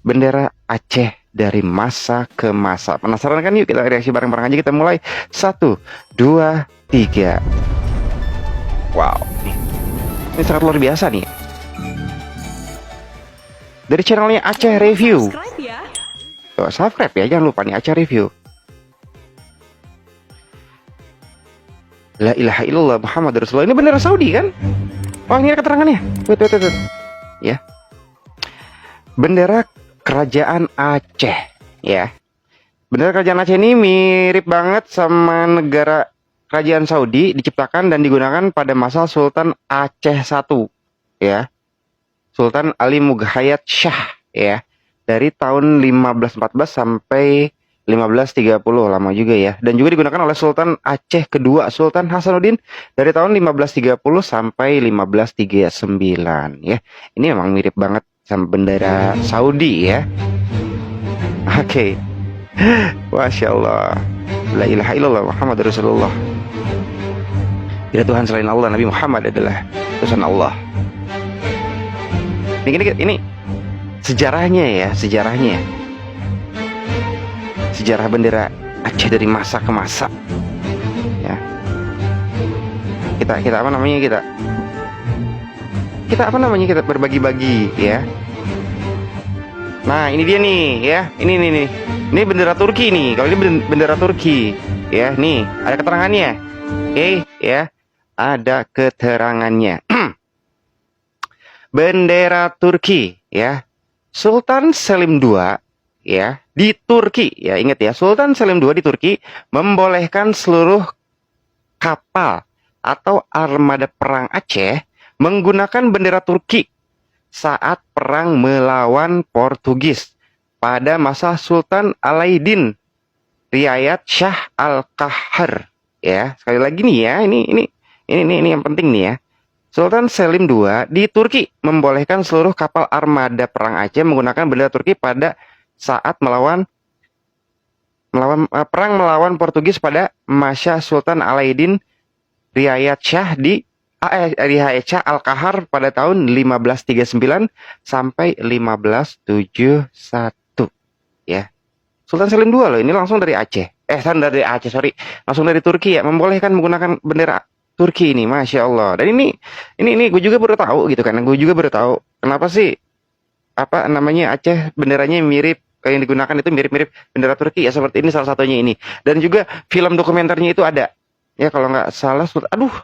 bendera Aceh dari masa ke masa. Penasaran kan? Yuk kita reaksi bareng-bareng aja. Kita mulai. 1, 2, 3. Wow, ini sangat luar biasa nih. Dari channelnya Aceh Review. Subscribe ya. Tuh, subscribe ya, jangan lupa nih, Aceh Review. La ilaha illallah Muhammad Rasulullah. Ini bendera Saudi kan? Oh, ini ada keterangannya. Tuh. Ya. Bendera Kerajaan Aceh, ya. Bendera Kerajaan Aceh ini mirip banget sama negara Kerajaan Saudi, diciptakan dan digunakan pada masa Sultan Aceh I, ya. Sultan Ali Mughayat Shah, ya. Dari tahun 1514 sampai 1530, lama juga ya. Dan juga digunakan oleh Sultan Aceh kedua, Sultan Hasanuddin, dari tahun 1530 sampai 1539 ya. Ini memang mirip banget sama bendera Saudi ya. Oke. Masya Allah. La ilaha illallah Muhammad Rasulullah. Tidak Tuhan selain Allah, Nabi Muhammad adalah utusan Allah. Ini sejarahnya ya, sejarahnya. Sejarah bendera Aceh dari masa ke masa. Ya. Kita apa namanya? Kita berbagi-bagi ya. Nah, ini dia nih ya. Ini bendera Turki nih. Kalau ini bendera Turki ya, nih ada keterangannya. Oke, ya. Ada keterangannya. Bendera Turki ya. Sultan Selim II ya di Turki ya, ingat ya, Sultan Selim II di Turki membolehkan seluruh kapal atau armada perang Aceh menggunakan bendera Turki saat perang melawan Portugis pada masa Sultan Alauddin Riayat Shah Al-Qahar ya. Sekali lagi nih ya, ini yang penting nih ya. Sultan Selim II di Turki membolehkan seluruh kapal armada perang Aceh menggunakan bendera Turki pada saat perang melawan Portugis pada masa Sultan Alauddin Riayat Shah Al-Qahar pada tahun 1539 sampai 1571 ya. Sultan Selim II loh, ini langsung dari Aceh. Langsung dari Turki ya, membolehkan menggunakan bendera Turki ini, Masya Allah. Dan ini gue juga baru tahu gitu kan. Gue juga baru tahu kenapa sih apa namanya Aceh benderanya mirip, yang digunakan itu mirip-mirip bendera Turki ya, seperti ini salah satunya ini. Dan juga film dokumenternya itu ada. Ya kalau nggak salah, aduh,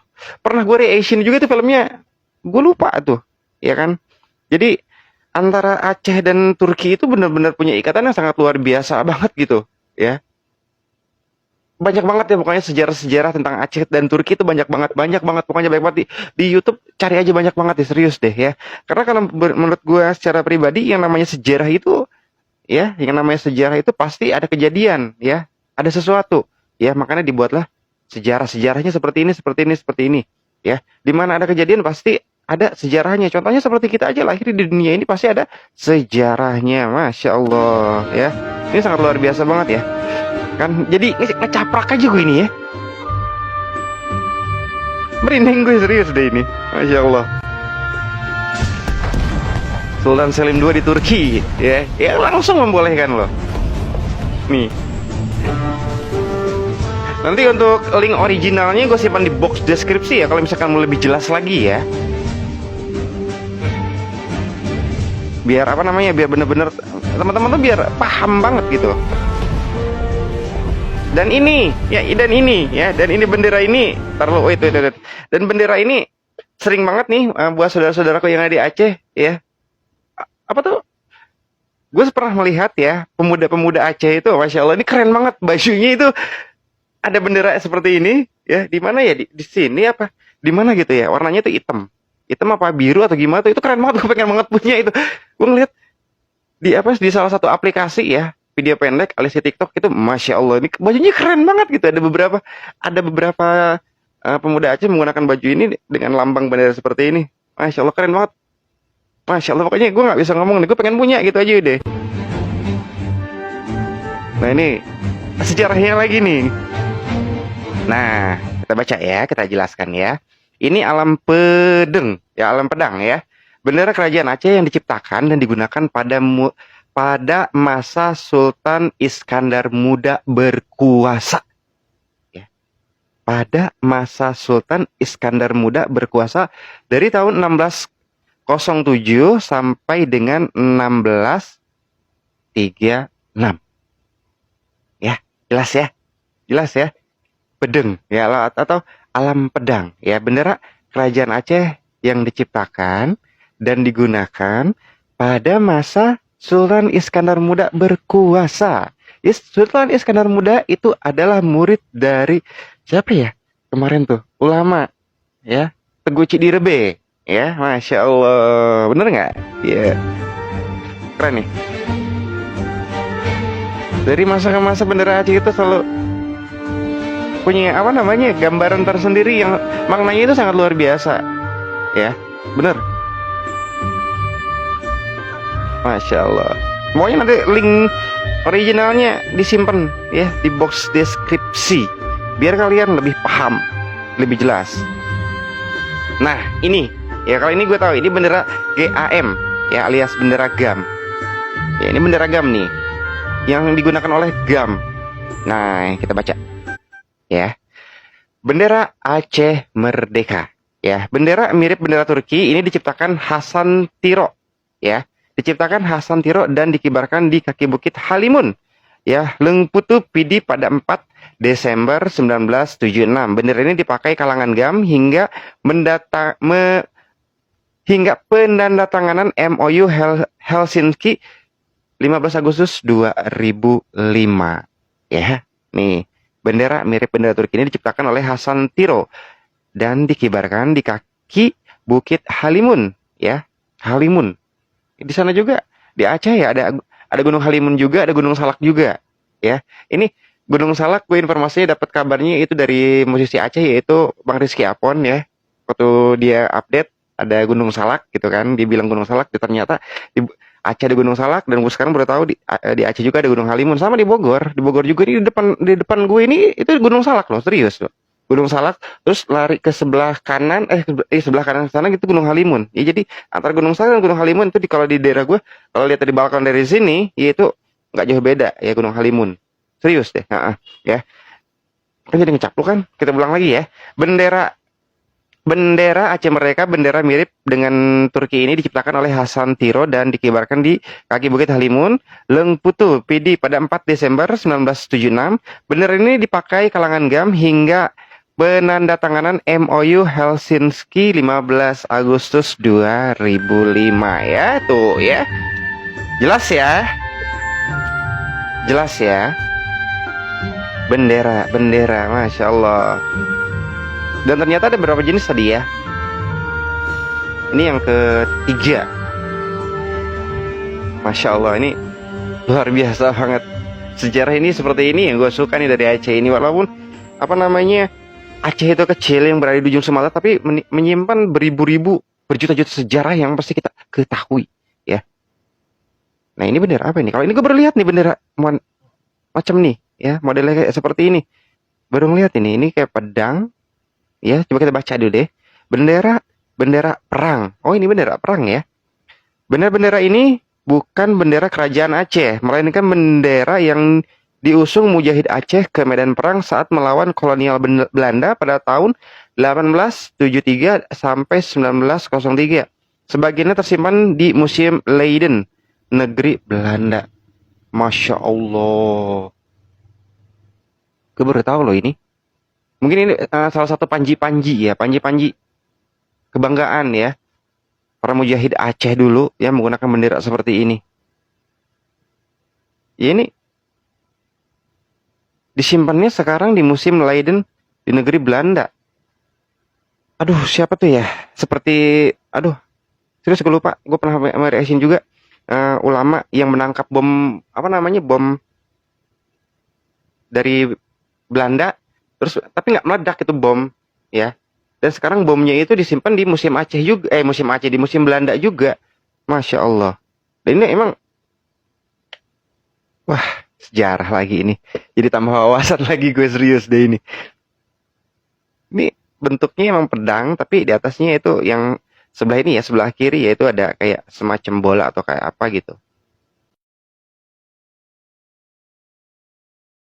pernah gue reaction juga tuh filmnya. Gue lupa tuh, ya kan. Jadi antara Aceh dan Turki itu benar-benar punya ikatan yang sangat luar biasa banget gitu, ya. Banyak banget ya pokoknya sejarah-sejarah tentang Aceh dan Turki itu banyak banget pokoknya banyak banget di YouTube, cari aja banyak banget ya, serius deh ya. Karena kalau menurut gue secara pribadi yang namanya sejarah itu ya, pasti ada kejadian ya, ada sesuatu ya, makanya dibuatlah sejarahnya seperti ini ya. Dimana ada kejadian pasti ada sejarahnya. Contohnya seperti kita aja lahir di dunia ini pasti ada sejarahnya, Masya Allah ya. Ini sangat luar biasa banget ya kan. Jadi ngecaprak aja gue ini ya, merinding gue serius deh ini, Masya Allah. Sultan Selim II di Turki ya langsung membolehkan loh nih. Nanti untuk link originalnya gue simpan di box deskripsi ya, kalau misalkan mau lebih jelas lagi ya, biar apa namanya, biar bener-bener teman-teman tuh biar paham banget gitu. Dan ini bendera ini dan bendera ini sering banget nih buat saudara-saudaraku yang ada di Aceh ya. Apa tuh? Gue pernah melihat ya pemuda-pemuda Aceh itu, Masya Allah, ini keren banget bajunya itu. Ada bendera seperti ini ya, di mana ya, di sini apa? Di mana gitu ya? Warnanya tuh hitam apa biru atau gimana tuh? Itu keren banget, gue pengen banget punya itu. Gue ngeliat di salah satu aplikasi ya, video pendek alias TikTok itu, Masya Allah, ini bajunya keren banget gitu. Ada beberapa pemuda Aceh menggunakan baju ini dengan lambang bendera seperti ini. Masya Allah, keren banget. Masya Allah, pokoknya gue nggak bisa ngomong nih, gue pengen punya gitu aja deh. Nah ini sejarahnya lagi nih. Nah kita baca ya, kita jelaskan ya. Ini alam pedang ya, bendera kerajaan Aceh yang diciptakan dan digunakan pada masa Sultan Iskandar Muda berkuasa. Ya. Pada masa Sultan Iskandar Muda berkuasa dari tahun 1607 sampai dengan 1636. Ya, jelas ya. Jelas ya. Pedeng ya atau alam pedang ya, bendera kerajaan Aceh yang diciptakan dan digunakan pada masa Sultan Iskandar Muda berkuasa. Sultan Iskandar Muda itu adalah murid dari siapa ya? Kemarin tuh ulama ya, Teguh Cidirebe ya, Masya Allah, bener nggak? Ya, keren nih. Dari masa ke masa bendera Aceh itu selalu punya apa namanya gambaran tersendiri yang maknanya itu sangat luar biasa ya, bener. Masya Allah. Pokoknya nanti link originalnya disimpan ya di box deskripsi biar kalian lebih paham, lebih jelas. Nah ini ya, kalau ini gue tahu ini bendera GAM ya, alias bendera GAM ya. Ini bendera GAM nih yang digunakan oleh GAM. Nah kita baca ya, bendera Aceh Merdeka ya. Bendera mirip bendera Turki, ini diciptakan Hasan Tiro ya, diciptakan Hasan Tiro dan dikibarkan di kaki Bukit Halimun ya, Lengputu Pidi pada 4 Desember 1976. Bendera ini dipakai kalangan GAM hingga penandatanganan MOU Helsinki 15 Agustus 2005 ya. Nih, bendera mirip bendera Turki ini diciptakan oleh Hasan Tiro dan dikibarkan di kaki Bukit Halimun ya. Halimun. Di sana juga di Aceh ya ada Gunung Halimun juga, ada Gunung Salak juga ya. Ini Gunung Salak gue informasinya dapat kabarnya itu dari musisi Aceh, yaitu Bang Rizky Apon ya. Waktu dia update ada Gunung Salak gitu kan, dia bilang Gunung Salak, ternyata di Aceh ada Gunung Salak, dan gue sekarang baru tahu di Aceh juga ada Gunung Halimun, sama di Bogor juga ini di depan gue ini itu Gunung Salak loh, serius loh. Gunung Salak, terus lari ke sebelah kanan, sebelah kanan sana gitu Gunung Halimun. Ya jadi antara Gunung Salak dan Gunung Halimun itu kalau di daerah gue, kalau lihat dari balkon dari sini, ya itu nggak jauh beda ya Gunung Halimun. Serius deh, ya. Kan jadi ngecaplok kan? Kita ulang lagi ya. Bendera Aceh Merdeka, bendera mirip dengan Turki ini diciptakan oleh Hasan Tiro dan dikibarkan di kaki Bukit Halimun, Lengputu Pidi pada 4 Desember 1976. Bendera ini dipakai kalangan GAM hingga penandatanganan MOU Helsinki 15 Agustus 2005 ya. Tuh ya. Jelas ya? Jelas ya? Bendera, Masya Allah. Dan ternyata ada beberapa jenis tadi ya. Ini yang ketiga. Masya Allah, ini luar biasa banget. Sejarah ini seperti ini yang gue suka nih dari Aceh ini. Walaupun apa namanya, Aceh itu kecil yang berada di ujung Sumatera, tapi menyimpan beribu-ribu, berjuta-juta sejarah yang pasti kita ketahui ya. Nah ini bendera apa ini? Kalau ini gue baru lihat nih bendera macam nih ya, modelnya kayak seperti ini. Baru ngeliat ini kayak pedang. Ya, coba kita baca dulu deh. Bendera perang. Oh, ini bendera perang ya. Bendera ini bukan bendera kerajaan Aceh, melainkan bendera yang diusung Mujahid Aceh ke medan perang saat melawan kolonial Belanda pada tahun 1873 sampai 1903. Sebagiannya tersimpan di Museum Leiden, negeri Belanda. Masya Allah. Gue baru tahu loh ini. Mungkin ini salah satu panji-panji kebanggaan ya para mujahid Aceh dulu yang menggunakan bendera seperti ini. Ya, ini disimpannya sekarang di Museum Leiden di negeri Belanda. Aduh, siapa tuh ya? Seperti, serius gue lupa. Gue pernah mereaction juga ulama yang menangkap bom bom dari Belanda. Terus tapi nggak meledak itu bom ya, dan sekarang bomnya itu disimpan di Museum Aceh juga, di Museum Belanda juga. Masya Allah. Dan ini emang wah, sejarah lagi ini, jadi tambah wawasan lagi gue, serius deh ini bentuknya emang pedang, tapi di atasnya itu yang sebelah ini ya, sebelah kiri ya, itu ada kayak semacam bola atau kayak apa gitu